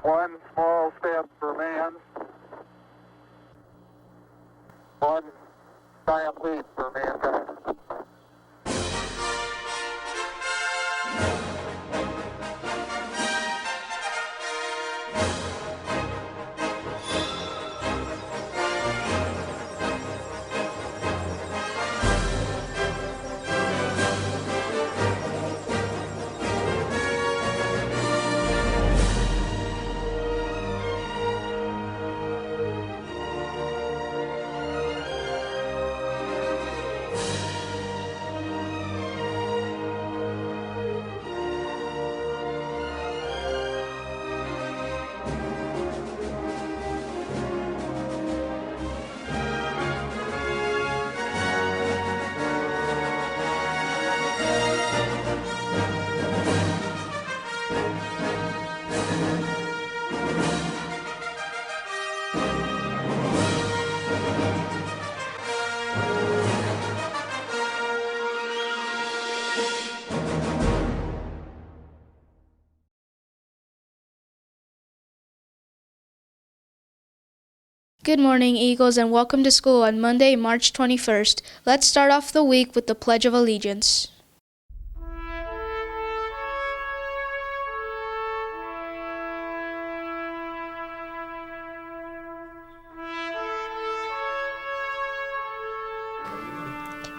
One small step for man, one giant leap for mankind. Good morning, Eagles, and welcome to school on Monday, March 21st. Let's start off the week with the Pledge of Allegiance.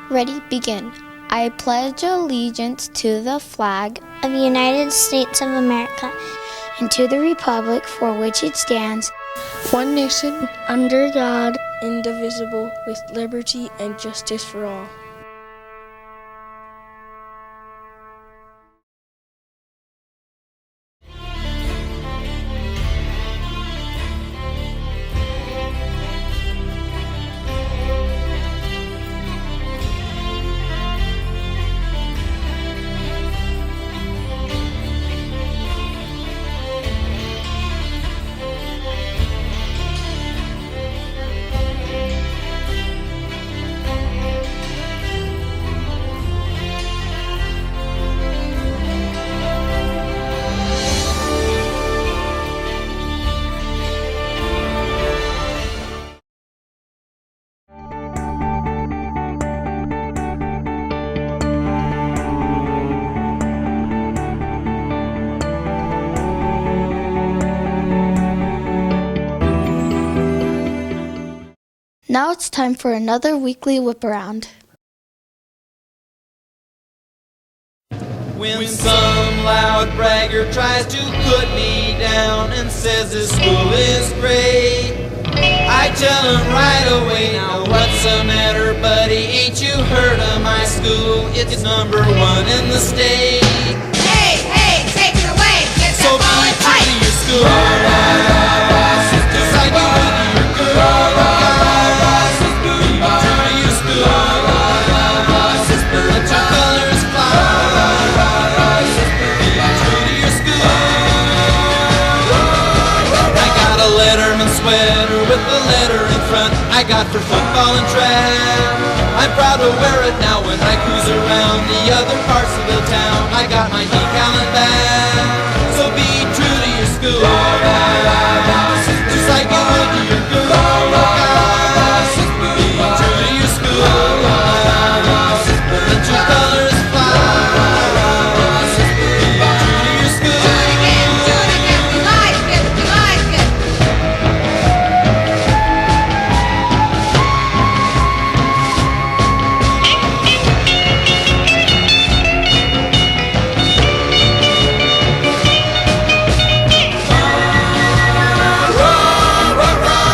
Ready, begin. I pledge allegiance to the flag of the United States of America and to the republic for which it stands, one nation, under God, indivisible, with liberty and justice for all. Now it's time for another weekly whip around. When some loud bragger tries to put me down and says this school is great, I tell him right away, now what's the matter, buddy? Ain't you heard of my school? It's number one in the state. Hey, hey, take it away, get So that be true to your school, just like you would to your girl. Let your colors fly. Be true to your school. I got a Letterman sweater with the letter in front. I got for football and track. I'm proud to wear it now when I cruise around the other parts of the town. I got my decal and bag. So be true to your school, just like you would to your girl. Be true to your school. Let your colors fly. Be true to your school. Do it again, we like it, we like it.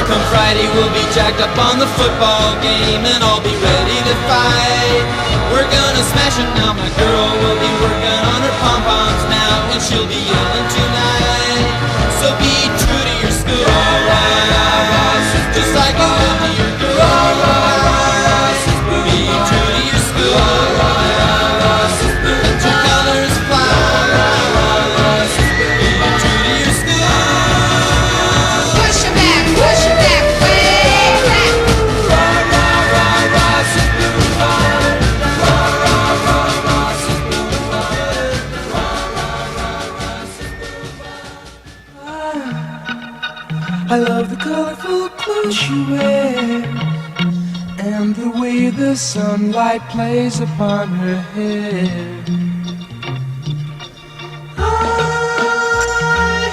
Come Friday we'll be jacked up on the football game and I'll be ready to fight. We're gonna smash it now, my girl will be working on her pom-poms now and she'll be yelling tonight. So be true to your school, just like you would to your girl. Be true to your school, let your colors fly. Be true to your school. Push it back, way back. I love the colorful clothes she wears and the way the sunlight plays upon her hair. I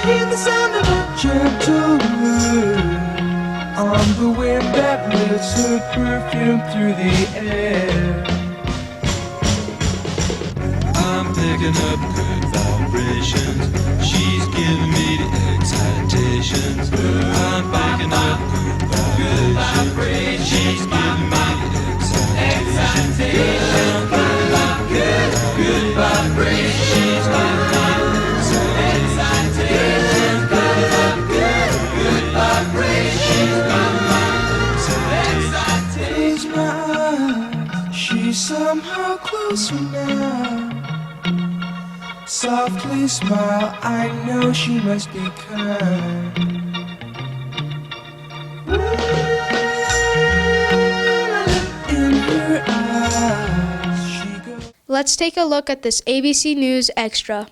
hear the sound of a gentle word on the wind that lifts her perfume through the air. I'm picking up good vibrations. She's giving me the excitations. I'm picking up good vibrations. She's giving me the excitations. I'm picking up good vibrations. She's giving me the excitations. Picking up good vibrations. She's giving me the excitations. Close my eyes. She's somehow closer now. Softly smile, I know she must be kind. In her eyes, she goes. Let's take a look at this ABC News Extra.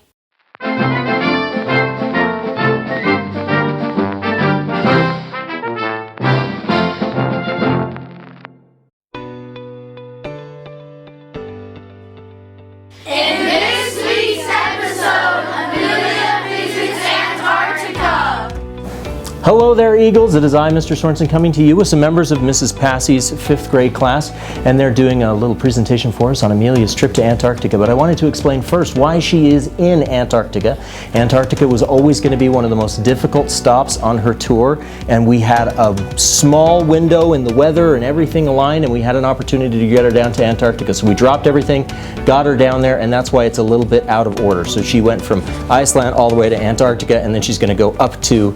Hello there, Eagles. It is I, Mr. Sorensen, coming to you with some members of Mrs. Passey's 5th grade class, and they're doing a little presentation for us on Amelia's trip to Antarctica. But I wanted to explain first why she is in Antarctica. Antarctica was always going to be one of the most difficult stops on her tour, and we had a small window in the weather and everything aligned, and we had an opportunity to get her down to Antarctica. So we dropped everything, got her down there, and that's why it's a little bit out of order. So she went from Iceland all the way to Antarctica, and then she's going to go up to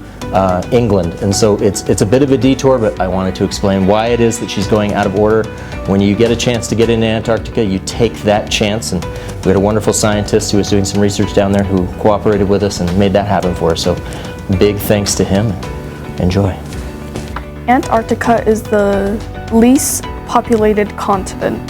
England, and so it's a bit of a detour, but I wanted to explain why it is that she's going out of order. When you get a chance to get into Antarctica, you take that chance, and we had a wonderful scientist who was doing some research down there who cooperated with us and made that happen for us, so big thanks to him. Enjoy. Antarctica is the least populated continent.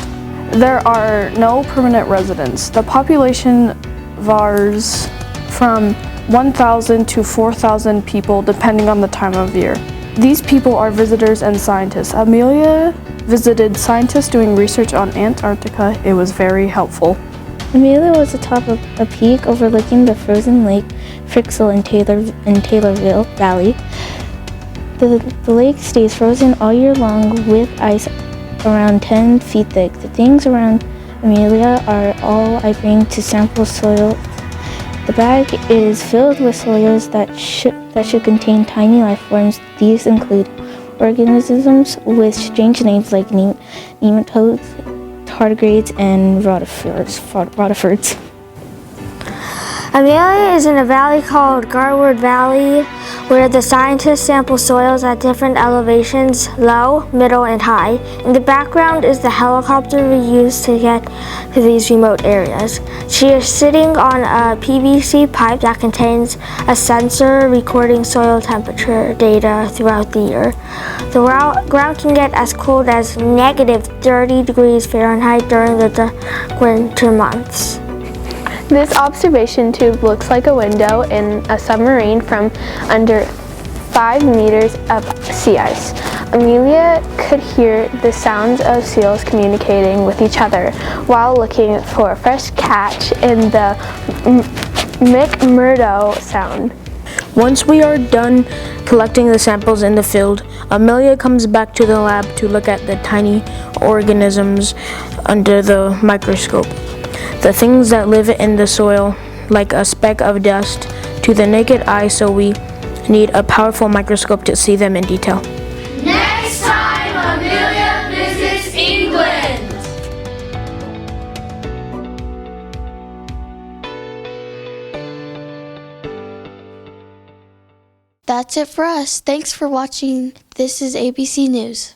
There are no permanent residents. The population varies from 1,000 to 4,000 people depending on the time of year. These people are visitors and scientists. Amelia visited scientists doing research on Antarctica. It was very helpful. Amelia was atop of a peak overlooking the frozen lake Frixel in Taylorville Valley. The lake stays frozen all year long with ice around 10 feet thick. The things around Amelia are all I bring to sample soil. The bag is filled with soils that should contain tiny life forms. These include organisms with strange names like nematodes, tardigrades, and rotifers. Amelia is in a valley called Garwood Valley, where the scientists sample soils at different elevations, low, middle, and high. In the background is the helicopter we use to get to these remote areas. She is sitting on a PVC pipe that contains a sensor recording soil temperature data throughout the year. The ground can get as cold as negative 30 degrees Fahrenheit during the dark winter months. This observation tube looks like a window in a submarine from under 5 meters of sea ice. Amelia could hear the sounds of seals communicating with each other while looking for a fresh catch in the McMurdo Sound. Once we are done collecting the samples in the field, Amelia comes back to the lab to look at the tiny organisms under the microscope. The things that live in the soil, like a speck of dust, to the naked eye, so we need a powerful microscope to see them in detail. Next time, Amelia visits England. That's it for us. Thanks for watching. This is ABC News.